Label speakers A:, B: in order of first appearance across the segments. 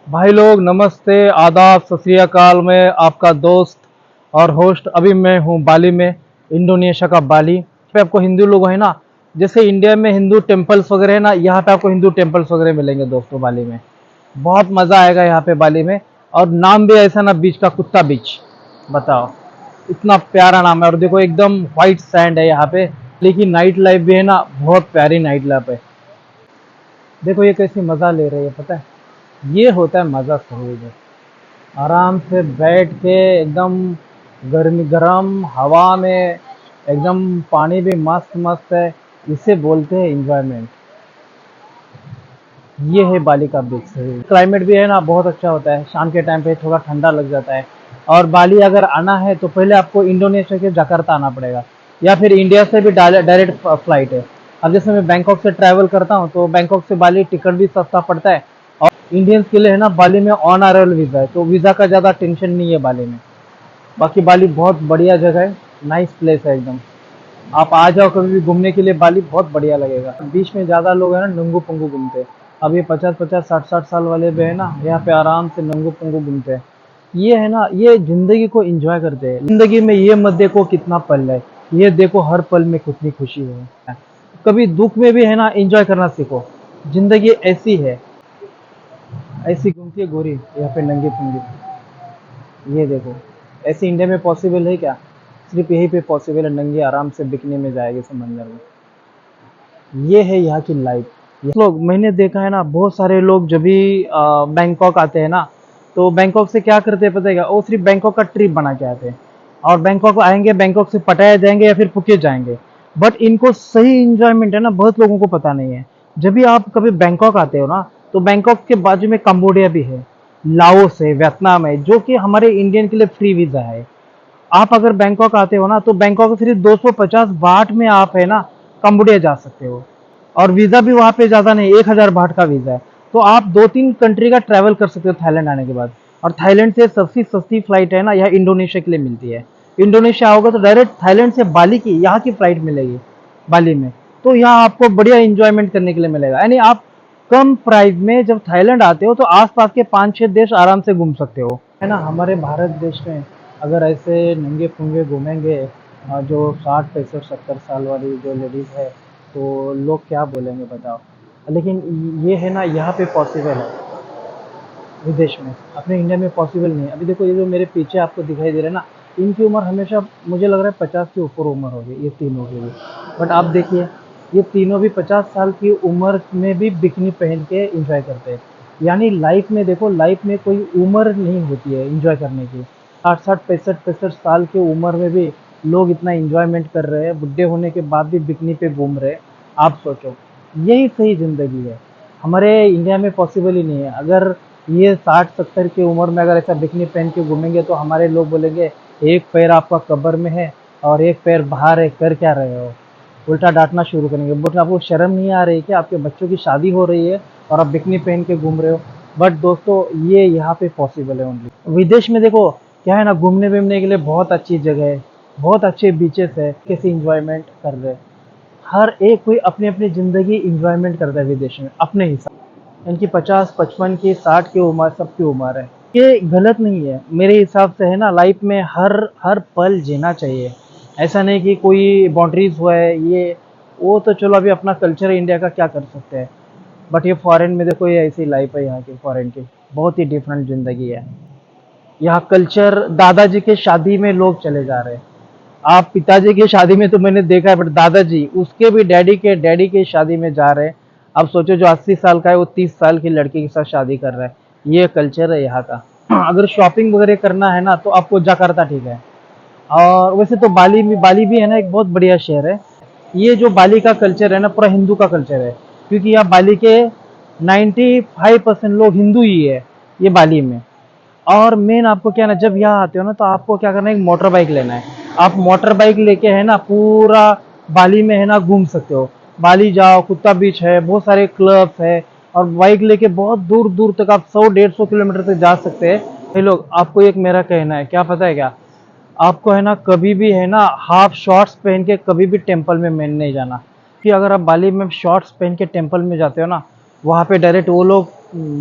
A: भाई लोग नमस्ते, आदाब, सत श्री अकाल। मैं आपका दोस्त और होस्ट। अभी मैं हूँ बाली में, इंडोनेशिया का बाली पे। आपको हिंदू लोग है ना, जैसे इंडिया में हिंदू टेम्पल्स वगैरह है ना, यहाँ पे आपको हिंदू टेम्पल्स वगैरह मिलेंगे दोस्तों बाली में। बहुत मज़ा आएगा यहाँ पे बाली में। और नाम भी ऐसा ना, बीच का कुत्ता बीच। बताओ, इतना प्यारा नाम है। और देखो एकदम व्हाइट सैंड है यहाँ पे। लेकिन नाइट लाइफ भी है ना, बहुत प्यारी नाइट लाइफ है। देखो ये कैसी मज़ा ले रही है, पता है। ये होता है मज़ा सही में। आराम से बैठ के एकदम गर्मी गरम हवा में, एकदम पानी भी मस्त मस्त है। इसे बोलते हैं इंजॉयमेंट। ये है बाली का बीच सही। क्लाइमेट भी है ना, बहुत अच्छा होता है। शाम के टाइम पे थोड़ा ठंडा लग जाता है। और बाली अगर आना है तो पहले आपको इंडोनेशिया के जकार्ता आना पड़ेगा, या फिर इंडिया से भी डायरेक्ट फ्लाइट है। अब जैसे मैं बैंकॉक से ट्रैवल करता हूँ तो बैंकॉक से बाली टिकट भी सस्ता पड़ता है। और इंडियंस के लिए है ना, बाली में ऑन अराइवल वीज़ा है, तो वीज़ा का ज़्यादा टेंशन नहीं है बाली में। बाकी बाली बहुत बढ़िया जगह है, नाइस प्लेस है एकदम। आप आ जाओ कभी भी घूमने के लिए, बाली बहुत बढ़िया लगेगा। बीच में ज़्यादा लोग है ना नंगू पंगू घूमते हैं। अब ये 50-50 60-60 साल वाले भी है ना, यहाँ पे आराम से नंगू पंगू घूमते हैं। ये है ना, ये जिंदगी को एंजॉय करते हैं। जिंदगी में ये मत देखो कितना पल है, ये देखो हर पल में कितनी खुशी है। कभी दुख में भी है ना एंजॉय करना सीखो। जिंदगी ऐसी है, ऐसी घूमती है गोरी यहाँ पे नंगी पुंगी। ये देखो, ऐसे इंडिया में पॉसिबल है क्या? सिर्फ यहीं पे पॉसिबल है, नंगे आराम से बिकने में जाएगी समंदर में। ये है यहाँ की लाइफ। लोग मैंने देखा है ना, बहुत सारे लोग जब भी बैंकॉक आते हैं ना, तो बैंकॉक से क्या करते हैं पता है क्या? वो सिर्फ बैंकॉक का ट्रिप बना के आते हैं। और बैंकॉक आएंगे, बैंकॉक से पटाया जाएंगे या फिर फुके जाएंगे। बट इनको सही इंजॉयमेंट है ना, बहुत लोगों को पता नहीं है। जब भी आप कभी बैंकॉक आते हो ना, तो बैंकॉक के बाजू में कंबोडिया भी है, लाओस है, वियतनाम है, जो कि हमारे इंडियन के लिए फ्री वीजा है। आप अगर बैंकॉक आते हो ना, तो बैंकॉक सिर्फ 250 बाट में आप है ना कंबोडिया जा सकते हो। और वीज़ा भी वहाँ पे ज़्यादा नहीं, 1000 बाट का वीज़ा है। तो आप 2-3 कंट्री का ट्रैवल कर सकते हो थाईलैंड आने के बाद। और थाईलैंड से सबसे सस्ती फ्लाइट है ना, यह इंडोनेशिया के लिए मिलती है। इंडोनेशिया आओगे तो डायरेक्ट थाईलैंड से बाली की यहाँ की फ्लाइट मिलेगी बाली में। तो यहाँ आपको बढ़िया इंजॉयमेंट करने के लिए मिलेगा। यानी आप कम प्राइस में जब थाईलैंड आते हो तो आसपास के 5-6 देश आराम से घूम सकते हो, है ना। हमारे भारत देश में अगर ऐसे नंगे पुंगे घूमेंगे, जो 60 65 70 साल वाली जो लेडीज़ है, तो लोग क्या बोलेंगे बताओ। लेकिन ये है ना, यहाँ पे पॉसिबल है, विदेश में। अपने इंडिया में पॉसिबल नहीं है। अभी देखो ये जो मेरे पीछे आपको दिखाई दे रहा है ना, इनकी उम्र हमेशा मुझे लग रहा है 50 के ऊपर उम्र होगी, ये तीनों की भी। बट आप देखिए, ये तीनों भी 50 साल की उम्र में भी बिकनी पहन के इंजॉय करते हैं। यानी लाइफ में देखो, लाइफ में कोई उम्र नहीं होती है इंजॉय करने की। 60 60 65 65 साल की उम्र में भी लोग इतना इंजॉयमेंट कर रहे हैं, बुढ़े होने के बाद भी बिकनी पे घूम रहे हैं। आप सोचो, यही सही जिंदगी है। हमारे इंडिया में पॉसिबल ही नहीं है। अगर ये 60 70 की उम्र में अगर ऐसा बिकनी पहन के घूमेंगे तो हमारे लोग बोलेंगे एक पैर आपका कब्र में है और एक पैर बाहर है, कर क्या रहे हो। उल्टा डांटना शुरू करेंगे, बोले आपको शर्म नहीं आ रही क्या? आपके बच्चों की शादी हो रही है और आप बिकनी पहन के घूम रहे हो। बट दोस्तों, ये यहाँ पे पॉसिबल है ओनली। विदेश में देखो क्या है ना, घूमने वूमने के लिए बहुत अच्छी जगह है, बहुत अच्छे बीचेस है, कैसे इंजॉयमेंट कर रहे हैं। हर एक कोई अपनी अपनी ज़िंदगी एंजॉयमेंट करता है विदेश में अपने हिसाब। इनकी 50 55 की 60 की उम्र, सबकी उम्र है। ये गलत नहीं है मेरे हिसाब से, है ना। लाइफ में हर हर पल जीना चाहिए। ऐसा नहीं कि कोई बाउंड्रीज हुआ है ये वो, तो चलो अभी अपना कल्चर है इंडिया का, क्या कर सकते हैं। बट ये फॉरेन में देखो, ये ऐसी लाइफ है यहाँ की, फॉरेन की बहुत ही डिफरेंट ज़िंदगी है। यहाँ कल्चर, दादाजी के शादी में लोग चले जा रहे हैं। आप पिताजी की शादी में तो मैंने देखा है, बट दादाजी उसके भी डैडी के शादी में जा रहे हैं। अब सोचो, जो 80 साल का है वो 30 साल की लड़की के साथ शादी कर रहा है। ये कल्चर है यहाँ का। अगर शॉपिंग वगैरह करना है ना, तो आपको जकार्ता ठीक है। और वैसे तो बाली भी है ना, एक बहुत बढ़िया शहर है। ये जो बाली का कल्चर है ना, पूरा हिंदू का कल्चर है। क्योंकि यहाँ बाली के 95% लोग हिंदू ही है, ये बाली में। और मेन आपको क्या है ना, जब यहाँ आते हो ना, तो आपको क्या करना है, एक मोटर बाइक लेना है। आप मोटर बाइक लेके है ना पूरा बाली में है ना घूम सकते हो। बाली जाओ, कुत्ता बीच है, बहुत सारे क्लब्स है। और बाइक लेके बहुत दूर दूर तक आप 100 150 किलोमीटर तक जा सकते हैं। ये लोग, आपको एक मेरा कहना है, क्या पता है क्या? आपको है ना कभी भी है ना हाफ शॉर्ट्स पहन के कभी भी टेम्पल में मेन नहीं जाना। कि अगर आप बाली में शॉर्ट्स पहन के टेम्पल में जाते हो ना, वहाँ पे डायरेक्ट वो लोग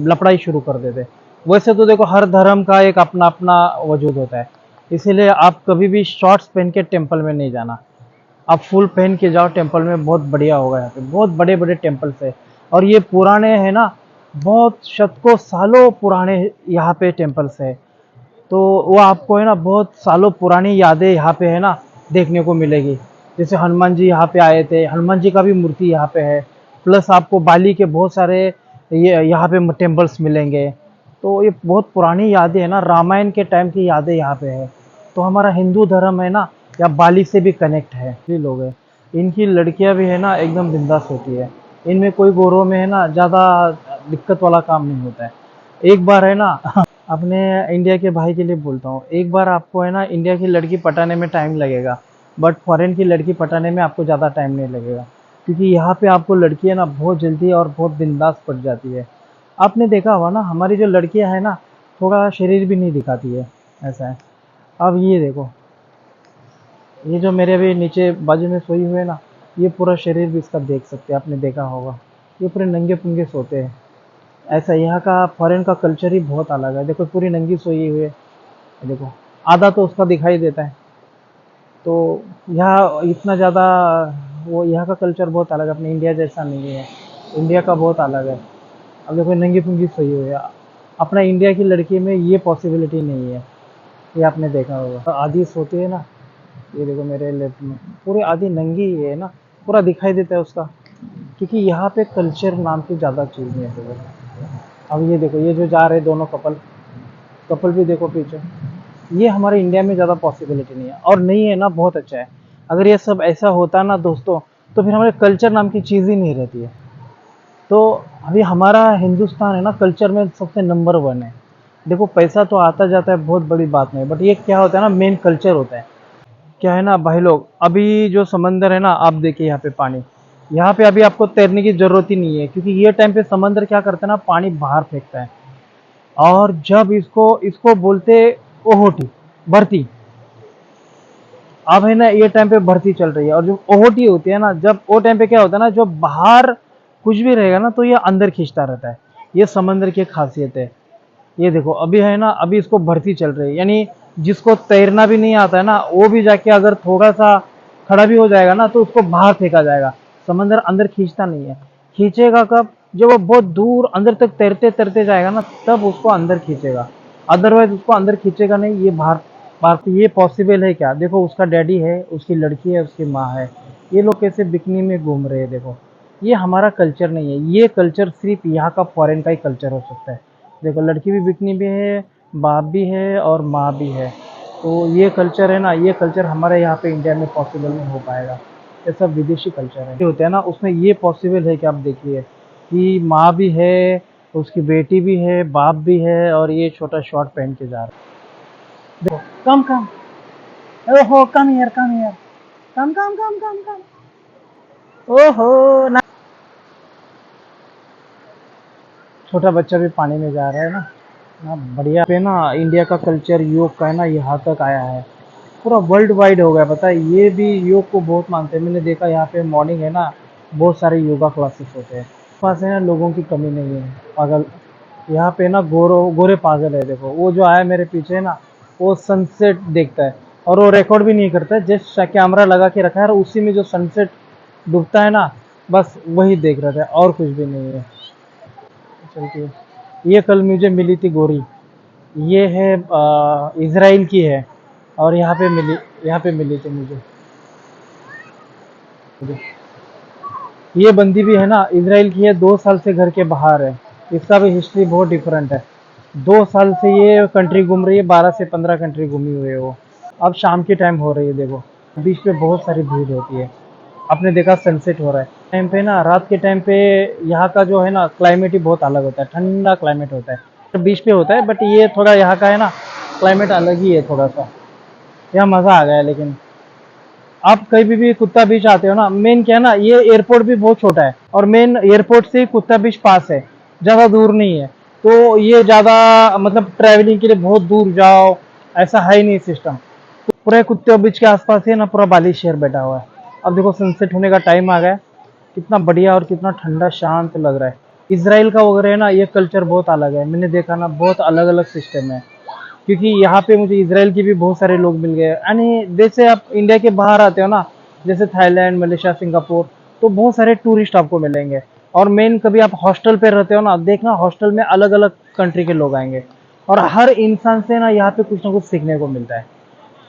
A: लपड़ाई शुरू कर देते। वैसे तो देखो हर धर्म का एक अपना अपना वजूद होता है, इसीलिए आप कभी भी शॉर्ट्स पहन के टेम्पल में नहीं जाना। आप फुल पहन के जाओ टेम्पल में, बहुत बढ़िया होगा। यहाँ पे बहुत बड़े बड़े टेम्पल्स है और ये पुराने हैं ना, बहुत शतकों सालों पुराने यहाँ पे टेम्पल्स है। तो वो आपको है ना बहुत सालों पुरानी यादें यहाँ पे है ना देखने को मिलेगी। जैसे हनुमान जी यहाँ पे आए थे, हनुमान जी का भी मूर्ति यहाँ पे है। प्लस आपको बाली के बहुत सारे ये यहाँ पे टेम्पल्स मिलेंगे। तो ये बहुत पुरानी यादें है ना, रामायण के टाइम की यादें यहाँ पे है। तो हमारा हिंदू धर्म है ना, या बाली से भी कनेक्ट है। ये लोग हैं, इनकी लड़कियां भी है ना एकदम बिंदास होती है। इनमें कोई गोरों में है ना ज़्यादा दिक्कत वाला काम नहीं होता है। एक बार है ना अपने इंडिया के भाई के लिए बोलता हूँ, एक बार आपको है ना इंडिया की लड़की पटाने में टाइम लगेगा, बट फॉरेन की लड़की पटाने में आपको ज़्यादा टाइम नहीं लगेगा। क्योंकि यहाँ पे आपको लड़की है ना बहुत जल्दी और बहुत बिंदास पट जाती है। आपने देखा होगा ना, हमारी जो लड़कियां हैं ना थोड़ा शरीर भी नहीं दिखाती है, ऐसा है। अब ये देखो, ये जो मेरे अभी नीचे बाजू में सोई हुए है ना, ये पूरा शरीर भी इसका देख सकते हैं, आपने देखा होगा। ये पूरे नंगे पुंगे सोते हैं। ऐसा यहाँ का फॉरेन का कल्चर ही बहुत अलग है। देखो पूरी नंगी सोई हुई है, देखो आधा तो उसका दिखाई देता है। तो यहाँ इतना ज़्यादा, वो यहाँ का कल्चर बहुत अलग है, अपने इंडिया जैसा नहीं है। इंडिया का बहुत अलग है। अब देखो नंगी पुंगी सोई हुई है, अपना इंडिया की लड़की में ये पॉसिबिलिटी नहीं है। ये आपने देखा होगा, तो आधी सोती है ना, ये देखो मेरे लेफ्ट में पूरी आधी नंगी ही है ना, पूरा दिखाई देता है उसका। क्योंकि यहाँ पे कल्चर नाम की ज़्यादा चीज़ नहीं है देखो। अब ये देखो, ये जो जा रहे दोनों कपल, कपल भी देखो पीछे। ये हमारे इंडिया में ज़्यादा पॉसिबिलिटी नहीं है, और नहीं है ना बहुत अच्छा है। अगर ये सब ऐसा होता ना दोस्तों, तो फिर हमारे कल्चर नाम की चीज़ ही नहीं रहती है। तो अभी हमारा हिंदुस्तान है ना कल्चर में सबसे नंबर वन है। देखो पैसा तो आता जाता है, बहुत बड़ी बात नहीं, बट ये क्या होता है ना, मेन कल्चर होता है। क्या है ना भाई लोग, अभी जो समंदर है ना, आप देखिए यहाँ पे पानी, यहाँ पे अभी आपको तैरने की जरूरत ही नहीं है। क्योंकि ये टाइम पे समंदर क्या करता है ना, पानी बाहर फेंकता है। और जब इसको इसको बोलते ओहोटी, भरती। अब है ना ये टाइम पे भर्ती चल रही है, और जो ओहोटी होती है ना, जब वो टाइम पे क्या होता है ना, जो बाहर कुछ भी रहेगा ना तो ये अंदर खींचता रहता है। ये समंदर की खासियत है। ये देखो अभी है ना, अभी इसको भर्ती चल रही है, यानी जिसको तैरना भी नहीं आता है ना, वो भी जाके अगर थोड़ा सा खड़ा भी हो जाएगा ना, तो उसको बाहर फेंका जाएगा। समंदर अंदर खींचता नहीं है। खींचेगा कब, जब वो बहुत दूर अंदर तक तैरते तैरते जाएगा ना, तब उसको अंदर खींचेगा। अदरवाइज उसको अंदर खींचेगा नहीं। ये बाहर बाहर ये पॉसिबल है क्या? देखो उसका डैडी है, उसकी लड़की है, उसकी माँ है, ये लोग कैसे बिकनी में घूम रहे हैं। देखो ये हमारा कल्चर नहीं है। ये कल्चर सिर्फ यहाँ का फॉरेन का ही कल्चर हो सकता है। देखो लड़की भी बिकनी भी है, बाप भी है और माँ भी है। तो ये कल्चर है ना, ये कल्चर हमारे यहाँ पे इंडिया में पॉसिबल नहीं हो पाएगा। ये सब विदेशी कल्चर है, होते हैं ना, उसमें ये पॉसिबल है कि आप देखिए कि माँ भी है, उसकी बेटी भी है, बाप भी है, और ये छोटा शॉर्ट पहन के जा रहा है। देखो कम कम, ओहो कम यार, कम यार, कम कम कम कम कम, ओहो ना। छोटा बच्चा भी पानी में जा रहा है ना बढ़िया पे ना। इंडिया का कल्चर योग का है ना, यहाँ तक आया है, पूरा वर्ल्ड वाइड हो गया। पता है ये भी योग को बहुत मानते हैं। मैंने देखा यहाँ पे मॉर्निंग है ना, बहुत सारे योगा क्लासेस होते हैं। पास है ना लोगों की कमी नहीं है, पागल। यहाँ पे ना गोरे पागल है। देखो वो जो आया मेरे पीछे ना, वो सनसेट देखता है, और वो रिकॉर्ड भी नहीं करता है, जस्ट कैमरा लगा के रखा है, और उसी में जो सनसेट डूबता है ना, बस वही देख रहा था, और कुछ भी नहीं है। चलती, ये कल मुझे मिली थी गोरी। ये है इजराइल की है, और यहाँ पे मिली थी मुझे। ये बंदी भी है ना इजराइल की है, 2 साल से घर के बाहर है। इसका भी हिस्ट्री बहुत डिफरेंट है। 2 साल से ये कंट्री घूम रही है, 12 से 15 कंट्री घूमी हुई है वो। अब शाम के टाइम हो रही है, देखो बीच पे बहुत सारी भीड़ होती है। आपने देखा सनसेट हो रहा है टाइम पे ना, रात के टाइम पे यहाँ का जो है ना क्लाइमेट ही बहुत अलग होता है, ठंडा क्लाइमेट होता है। तो बीच पे होता है, बट ये थोड़ा यहाँ का है ना क्लाइमेट अलग ही है थोड़ा सा। यहाँ मज़ा आ गया। लेकिन आप कहीं भी कुत्ता बीच आते हो ना, मेन क्या है ना, ये एयरपोर्ट भी बहुत छोटा है, और मेन एयरपोर्ट से कुत्ता बीच पास है, ज़्यादा दूर नहीं है। तो ये ज़्यादा मतलब ट्रैवलिंग के लिए बहुत दूर जाओ ऐसा है ही नहीं सिस्टम। पूरे कुत्ते बीच के आसपास ही ना पूरा बाली शहर बैठा हुआ है। अब देखो सनसेट होने का टाइम आ गया है। कितना बढ़िया और कितना ठंडा शांत लग रहा है। इसराइल का वगैरह है ना, ये कल्चर बहुत अलग है, मैंने देखा ना, बहुत अलग अलग सिस्टम है। क्योंकि यहाँ पे मुझे इसराइल के भी बहुत सारे लोग मिल गए, यानी जैसे आप इंडिया के बाहर आते हो ना, जैसे थाईलैंड, मलेशिया, सिंगापुर, तो बहुत सारे टूरिस्ट आपको मिलेंगे। और मेन कभी आप हॉस्टल पे रहते हो ना, देखना हॉस्टल में अलग अलग कंट्री के लोग आएंगे, और हर इंसान से ना यहाँ पे कुछ ना कुछ सीखने को मिलता है।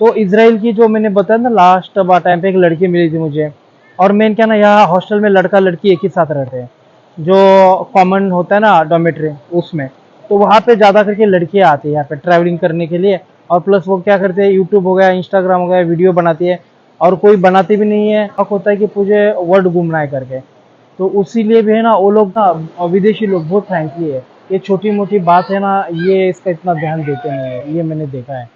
A: तो इसराइल की जो मैंने बताया ना, लास्ट टाइम पे एक लड़की मिली थी मुझे। और मेन क्या ना, यहाँ हॉस्टल में लड़का लड़की एक ही साथ रहते हैं, जो कॉमन होता है ना डॉर्मेट्री, उसमें। तो वहाँ पे ज़्यादा करके लड़कियाँ आती है यहाँ पे ट्रैवलिंग करने के लिए। और प्लस वो क्या करते हैं, यूट्यूब हो गया, इंस्टाग्राम हो गया, वीडियो बनाती है। और कोई बनाती भी नहीं है, हक होता है कि मुझे वर्ल्ड घूमना है करके। तो उसीलिए भी है ना, वो लोग ना, विदेशी लोग बहुत फ्रेंकली है। ये छोटी मोटी बात है ना, ये इसका इतना ध्यान देते नहीं है, ये मैंने देखा है।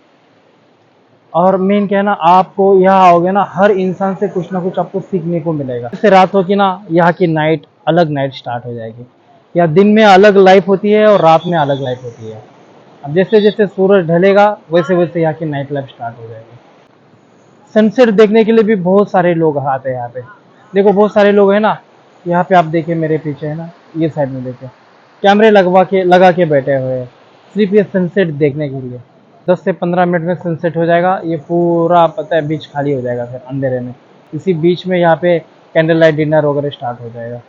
A: और मेन क्या है ना, आपको यहाँ आओगे ना, हर इंसान से कुछ ना कुछ आपको सीखने को मिलेगा। जैसे रात होगी ना, यहाँ की नाइट अलग नाइट स्टार्ट हो जाएगी। या दिन में अलग लाइफ होती है और रात में अलग लाइफ होती है। अब जैसे जैसे सूरज ढलेगा, वैसे वैसे यहाँ की नाइट लाइफ स्टार्ट हो जाएगी। सनसेट देखने के लिए भी बहुत सारे लोग आते हैं यहाँ पे। देखो बहुत सारे लोग हैं ना, यहाँ पे आप देखे मेरे पीछे है ना, ये साइड में देखे, कैमरे लगा के बैठे हुए हैं, सिर्फ ये सनसेट देखने के लिए। 10 से 15 मिनट में सनसेट हो जाएगा, ये पूरा पता है बीच खाली हो जाएगा फिर अंधेरे में। इसी बीच में यहाँ पे कैंडल लाइट डिनर वगैरह स्टार्ट हो जाएगा।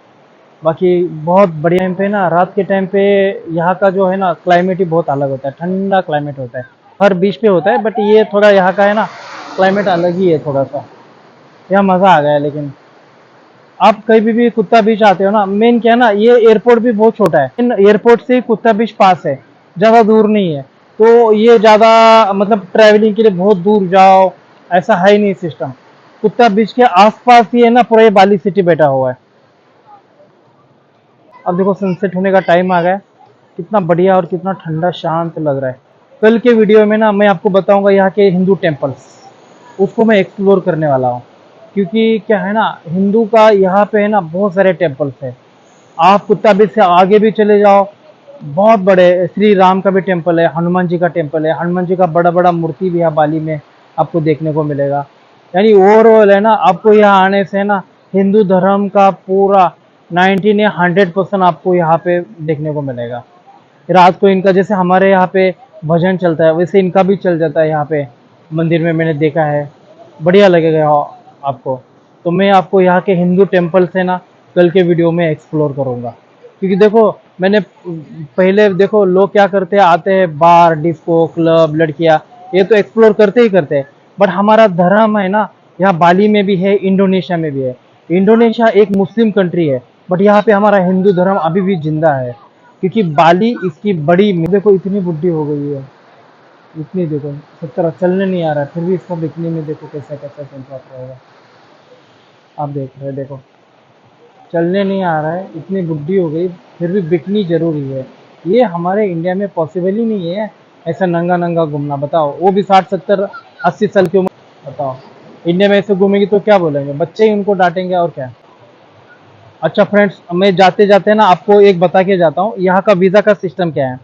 A: बाकी बहुत बढ़िया टाइम पे ना, रात के टाइम पे यहाँ का जो है ना क्लाइमेट ही बहुत अलग होता है, ठंडा क्लाइमेट होता है। हर बीच पे होता है, बट ये थोड़ा यहाँ का है ना, क्लाइमेट अलग ही है थोड़ा सा। यहाँ मज़ा आ गया। लेकिन आप कहीं भी कुत्ता बीच आते हो ना, मेन क्या है ना, ये एयरपोर्ट भी बहुत छोटा है, इन एयरपोर्ट से कुत्ता बीच पास है, ज़्यादा दूर नहीं है। तो ये ज़्यादा मतलब ट्रैवलिंग के लिए बहुत दूर जाओ ऐसा है ही नहीं सिस्टम। कुत्ता बीच के आसपास ही है ना, पूरा ये बाली सिटी बैठा हुआ है। अब देखो सनसेट होने का टाइम आ गया है। कितना बढ़िया और कितना ठंडा शांत लग रहा है। कल के वीडियो में ना मैं आपको बताऊंगा यहाँ के हिंदू टेम्पल्स, उसको मैं एक्सप्लोर करने वाला हूँ। क्योंकि क्या है ना, हिंदू का यहाँ पे है ना बहुत सारे टेम्पल्स है। आप कुत्ता बीच से आगे भी चले जाओ, बहुत बड़े श्री राम का भी टेम्पल है, हनुमान जी का टेम्पल है, हनुमान जी का बड़ा बड़ा मूर्ति भी है बाली में, आपको देखने को मिलेगा। यानी ओवरऑल है ना, आपको यहाँ आने से ना हिंदू धर्म का पूरा 19 या 100% आपको यहाँ पे देखने को मिलेगा। रात को इनका जैसे हमारे यहाँ पे भजन चलता है, वैसे इनका भी चल जाता है यहाँ पे मंदिर में, मैंने देखा है। बढ़िया लगेगा आपको। तो मैं आपको यहाँ के हिंदू टेम्पल से ना कल के वीडियो में एक्सप्लोर करूँगा। क्योंकि देखो मैंने पहले देखो लोग क्या करते हैं, आते हैं बार, डिस्को, क्लब, लड़कियाँ, ये तो एक्सप्लोर करते ही करते हैं। बट हमारा धर्म है ना, यहाँ बाली में भी है, इंडोनेशिया में भी है। इंडोनेशिया एक मुस्लिम कंट्री है, बट यहाँ पे हमारा हिंदू धर्म अभी भी जिंदा है। क्योंकि बाली इसकी बड़ी, देखो इतनी बुढ़ी हो गई है, इतनी देखो 70, चलने नहीं आ रहा है, फिर भी इसको बिकनी में देखो कैसा कैसा चल रहा होगा। आप देख रहे हैं, देखो चलने नहीं आ रहा है, इतनी बुढ़ी हो गई, फिर भी बिकनी जरूरी है। ये हमारे इंडिया में पॉसिबल ही नहीं है ऐसा नंगा नंगा घूमना। बताओ, वो भी 60, 70, 80 साल की उम्र। बताओ इंडिया में ऐसे घूमेगी तो क्या बोलेंगे, बच्चे ही उनको डांटेंगे और क्या। अच्छा फ्रेंड्स, मैं जाते जाते ना आपको एक बता के जाता हूँ, यहाँ का वीज़ा का सिस्टम क्या है।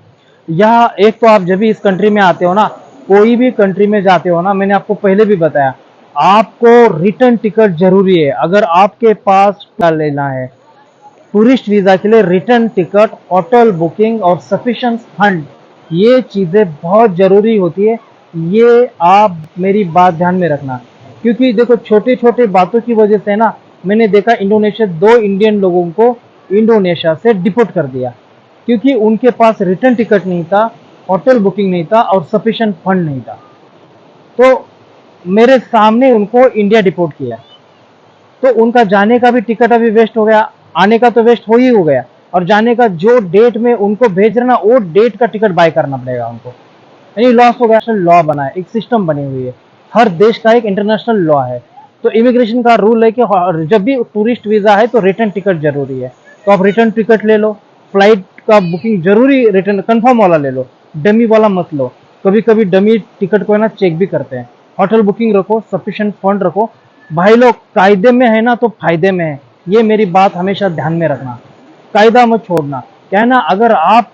A: यहाँ एक तो आप जब भी इस कंट्री में आते हो ना, कोई भी कंट्री में जाते हो ना, मैंने आपको पहले भी बताया, आपको रिटर्न टिकट जरूरी है। अगर आपके पास क्या लेना है टूरिस्ट वीज़ा के लिए, रिटर्न टिकट, होटल बुकिंग और सफिशिएंट फंड, ये चीज़ें बहुत ज़रूरी होती है। ये आप मेरी बात ध्यान में रखना। क्योंकि देखो छोटे छोटे बातों की वजह से ना, मैंने देखा इंडोनेशिया 2 इंडियन लोगों को इंडोनेशिया से डिपोर्ट कर दिया। क्योंकि उनके पास रिटर्न टिकट नहीं था, होटल बुकिंग नहीं था और सफिशिएंट फंड नहीं था। तो मेरे सामने उनको इंडिया डिपोर्ट किया। तो उनका जाने का भी टिकट अभी वेस्ट हो गया, आने का तो वेस्ट हो ही हो गया। और जाने का जो डेट में उनको भेज रहे ना, वो डेट का टिकट बाय करना पड़ेगा उनको। यानी लॉस हो गया। लॉ बना है, एक सिस्टम बनी हुई है, हर देश का एक इंटरनेशनल लॉ है। तो इमिग्रेशन का रूल है कि जब भी टूरिस्ट वीजा है तो रिटर्न टिकट जरूरी है। तो आप रिटर्न टिकट ले लो, फ्लाइट का बुकिंग जरूरी, रिटर्न कंफर्म वाला ले लो, डमी वाला मत लो। कभी कभी डमी टिकट को है ना चेक भी करते हैं। होटल बुकिंग रखो, सफिशिएंट फंड रखो। भाई लोग कायदे में है ना तो फायदे में है, ये मेरी बात हमेशा ध्यान में रखना। कायदा मत छोड़ना। क्या है ना, अगर आप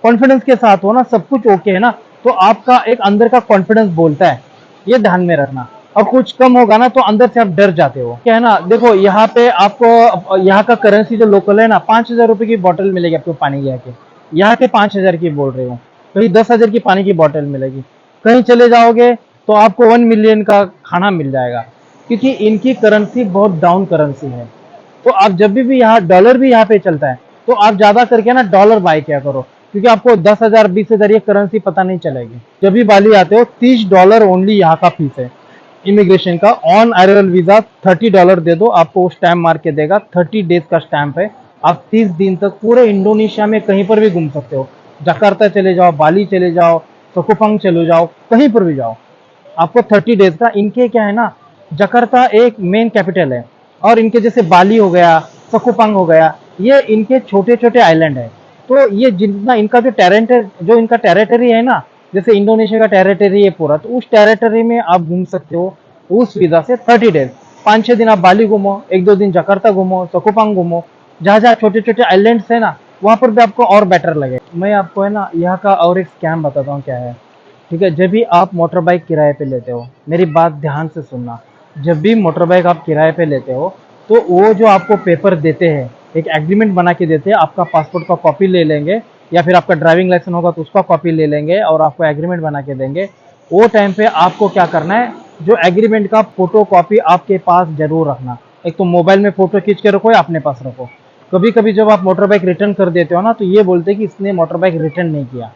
A: कॉन्फिडेंस के साथ हो ना, सब कुछ ओके है ना, तो आपका एक अंदर का कॉन्फिडेंस बोलता है, ये ध्यान में रखना। और कुछ कम होगा ना तो अंदर से आप डर जाते हो। क्या है ना, देखो यहाँ पे आपको यहाँ का करेंसी जो लोकल है ना, 5,000 रुपए की बॉटल मिलेगी आपको पानी की, यहाँ के 5,000 की बोल रही हूँ। कहीं 10,000 की पानी की बॉटल मिलेगी। कहीं चले जाओगे तो आपको 1 मिलियन का खाना मिल जाएगा, क्योंकि इनकी करेंसी बहुत डाउन करेंसी है। तो आप जब भी यहाँ डॉलर भी यहाँ पे चलता है तो आप ज्यादा करके ना डॉलर बाय किया करो, क्योंकि आपको 10,000 20,000 ये करेंसी पता नहीं चलेगी। जब भी बाली आते हो $30 ओनली यहाँ का फीस है इमिग्रेशन का। ऑन अराइवल वीजा $30 दे दो, आपको वो स्टैम्प मार के देगा। 30 डेज का स्टैम्प है। आप 30 दिन तक पूरे इंडोनेशिया में कहीं पर भी घूम सकते हो। जकार्ता चले जाओ, बाली चले जाओ, सकुफंग चले जाओ, कहीं पर भी जाओ, आपको 30 डेज का। इनके क्या है ना, जकार्ता एक मेन कैपिटल है, और इनके जैसे बाली हो गया, सकुपंग हो गया, ये इनके छोटे छोटे आइलैंड है। तो ये जितना इनका जो इनका टेरिटरी है ना, जैसे इंडोनेशिया का टेरिटरी है पूरा, तो उस टेरिटरी में आप घूम सकते हो उस वीजा से 30 डेज। 5-6 दिन आप बाली घूमो, 1-2 दिन जकार्ता घूमो, सकुपंग घूमो, जहाँ जहाँ छोटे छोटे आइलैंड्स है ना, वहां पर भी आपको और बेटर लगे। मैं आपको है ना यहाँ का और एक स्कैम बताता हूँ क्या है। ठीक है, जब भी आप मोटर बाइक किराए पे लेते हो, मेरी बात ध्यान से सुनना। जब भी मोटर बाइक आप किराए पे लेते हो तो वो जो आपको पेपर देते हैं, एक एग्रीमेंट बना के देते हैं, आपका पासपोर्ट का कॉपी ले लेंगे, या फिर आपका ड्राइविंग लाइसेंस होगा तो उसका कॉपी ले लेंगे और आपको एग्रीमेंट बना के देंगे। वो टाइम पे आपको क्या करना है, जो एग्रीमेंट का फोटो कॉपी आपके पास जरूर रखना। एक तो मोबाइल में फोटो खींच के रखो या अपने पास रखो। कभी कभी जब आप मोटर बाइक रिटर्न कर देते हो ना, तो ये बोलते हैं कि इसने मोटर बाइक रिटर्न नहीं किया,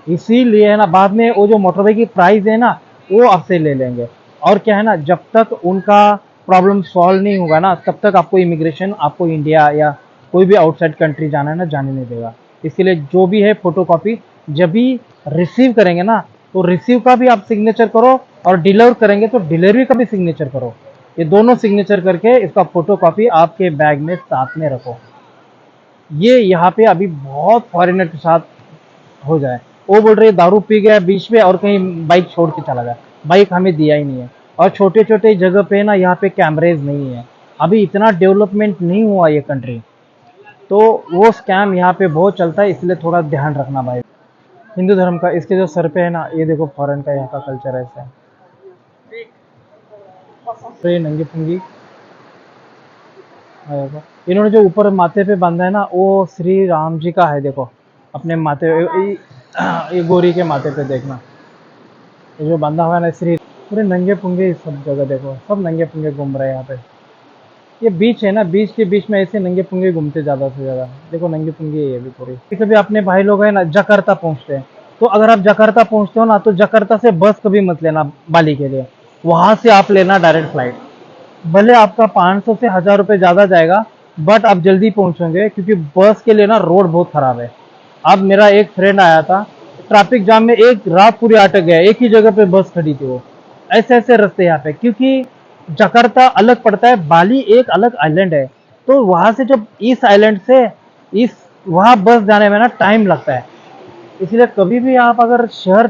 A: इसीलिए है ना बाद में वो जो मोटर बाइक की प्राइस है ना, वो आपसे ले लेंगे। और क्या है ना, जब तक उनका प्रॉब्लम सॉल्व नहीं होगा ना, तब तक आपको इमिग्रेशन आपको इंडिया या कोई भी आउटसाइड कंट्री जाना है ना, जाने नहीं देगा। इसके लिए जो भी है फोटो कॉपी जब भी रिसीव करेंगे ना, तो रिसीव का भी आप सिग्नेचर करो, और डिलीवर करेंगे तो डिलीवरी का भी सिग्नेचर करो। ये दोनों सिग्नेचर करके इसका फोटो कॉपी आपके बैग में साथ में रखो। ये यहाँ पे अभी बहुत फॉरेनर के साथ हो जाए। वो बोल रहे हैं दारू पी गया बीच में और कहीं बाइक छोड़ के चला गया, बाइक हमें दिया ही नहीं है। और छोटे छोटे जगह पे ना यहाँ पे कैमरेज नहीं है, अभी इतना डेवलपमेंट नहीं हुआ ये कंट्री, तो वो स्कैम यहाँ पे बहुत चलता है, इसलिए थोड़ा ध्यान रखना भाई। हिंदू धर्म का इसके जो सर पे है ना, ये देखो फॉरेन का यहाँ का कल्चर ऐसा है। तो ये नंगी पुंगी आएगा। इन्होंने जो ऊपर माथे पे बांधा है ना, वो श्री राम जी का है। देखो अपने माथे ये गोरी के माथे पे देखना, ये जो बांधा हुआ है ना श्री, पूरे नंगे पुंगे सब जगह देखो, सब नंगे पुंगे घूम रहे हैं यहाँ पे। ये बीच है ना, बीच के बीच में ऐसे नंगे पुंगे घूमते ज्यादा से ज्यादा। देखो नंगे पुंगे है अभी पूरी। कभी अपने भाई लोग है ना जकार्ता पहुंचते हैं, तो अगर आप जकार्ता पहुंचते हो ना, तो जकार्ता से बस कभी मत लेना बाली के लिए, वहां से आप लेना डायरेक्ट फ्लाइट। भले आपका 500 से 1,000 रुपये ज्यादा जाएगा, बट आप जल्दी पहुंचोगे, क्योंकि बस के लिए ना रोड बहुत खराब है। अब मेरा एक फ्रेंड आया था, ट्रैफिक जाम में एक रात पूरी अटक गया, एक ही जगह पे बस खड़ी थी वो। ऐसे ऐसे रास्ते यहाँ पे, क्योंकि जकार्ता अलग पड़ता है, बाली एक अलग आइलैंड है। तो वहां से जब इस आइलैंड से इस वहां बस जाने में ना टाइम लगता है। इसलिए कभी भी आप अगर शहर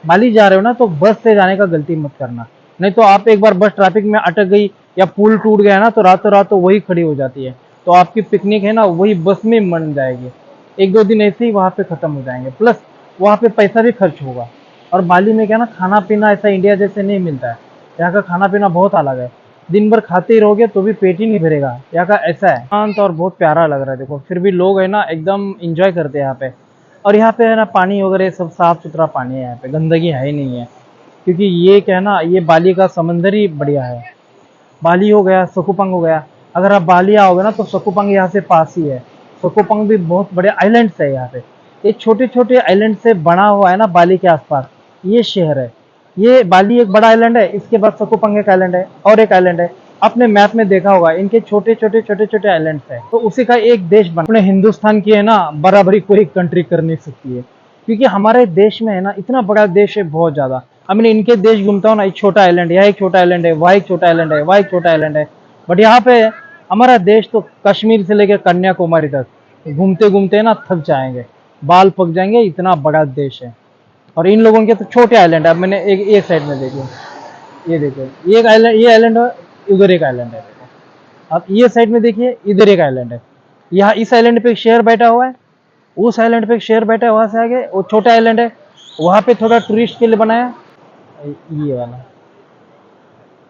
A: बाली जा रहे हो ना, तो बस से जाने का गलती मत करना। नहीं तो आप एक बार बस ट्रैफिक में अटक गई या पुल टूट गया ना, तो रातों रात तो वही खड़ी हो जाती है, तो आपकी पिकनिक है ना वही बस में बन जाएगी। 1-2 दिन ऐसे ही वहां पे खत्म हो जाएंगे, प्लस वहां पे पैसा भी खर्च होगा। और बाली में क्या ना, खाना पीना ऐसा इंडिया जैसे नहीं मिलता है। यहाँ का खाना पीना बहुत अलग है, दिन भर खाते ही रहोगे तो भी पेट ही नहीं भरेगा। यहाँ का ऐसा है, शांत और बहुत प्यारा लग रहा है। देखो फिर भी लोग है ना एकदम इंजॉय करते हैं यहाँ पे। और यहाँ पे है ना पानी वगैरह सब साफ सुथरा पानी है, यहाँ पे गंदगी है ही नहीं है, क्योंकि ये क्या है ना, ये बाली का समंदर ही बढ़िया है। बाली हो गया, सकुपंग हो गया। अगर आप बाली आओगे ना, तो सकुपंग यहाँ से पास ही है। सकुपंग भी बहुत बड़े आइलैंड्स है यहाँ पे। ये छोटे छोटे आइलैंड से बना हुआ है ना बाली के आसपास ये शहर है। ये बाली एक बड़ा आइलैंड है, इसके बाद सकुपंग एक आइलैंड है और एक आइलैंड है। आपने मैप में देखा होगा, इनके छोटे छोटे आइलैंड्स है, तो उसी का एक देश बना। अपने हिंदुस्तान की है ना बराबरी कोई कंट्री कर नहीं सकती है, क्योंकि हमारे देश में है ना इतना बड़ा देश है बहुत ज्यादा। अब मैं इनके देश घूमता हूँ ना, एक छोटा आइलैंड, यहाँ एक छोटा आइलैंड है, वहाँ एक छोटा आइलैंड है, वहाँ एक छोटा आइलैंड है। बट यहाँ पे हमारा देश तो कश्मीर से लेकर कन्याकुमारी तक घूमते घूमते ना थक जाएंगे, बाल पक जाएंगे, इतना बड़ा देश है। और इन लोगों के तो छोटे आइलैंड है। अब मैंने एक साइड में देखो, ये देखो, ये एक आइलैंड, ये आइलैंड है, उधर एक आइलैंड है। देखो अब ये साइड में देखिए, इधर एक आइलैंड है। यहाँ इस आइलैंड पे एक शेर बैठा हुआ है, उस आइलैंड पे एक शेर बैठा है, वहां से आगे वो छोटा आइलैंड है, वहां पे थोड़ा टूरिस्ट के लिए बनाया ये वाला।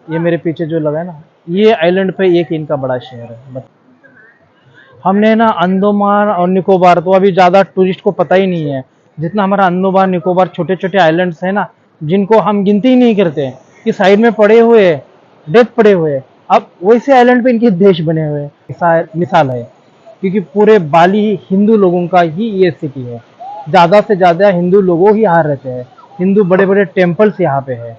A: ये मेरे पीछे जो लगा है ना, ये आइलैंड पे एक इनका बड़ा शहर है। हमने ना अंडमान और निकोबार, तो अभी ज़्यादा टूरिस्ट को पता ही नहीं है। जितना हमारा अंडमान निकोबार छोटे छोटे आइलैंड्स है ना, जिनको हम गिनती ही नहीं करते कि साइड में पड़े हुए डेथ पड़े हुए, अब वैसे आइलैंड पे इनके देश बने हुए मिसाल है। क्योंकि पूरे बाली हिंदू लोगों का ही ये सिटी है, ज़्यादा से ज़्यादा हिंदू लोगों ही यहाँ रहते हैं। हिंदू बड़े बड़े टेम्पल्स यहाँ पे है।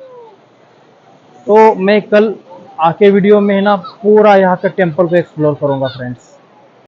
A: तो मैं कल आके वीडियो में ना पूरा यहाँ का टेम्पल को एक्सप्लोर करूंगा फ्रेंड्स।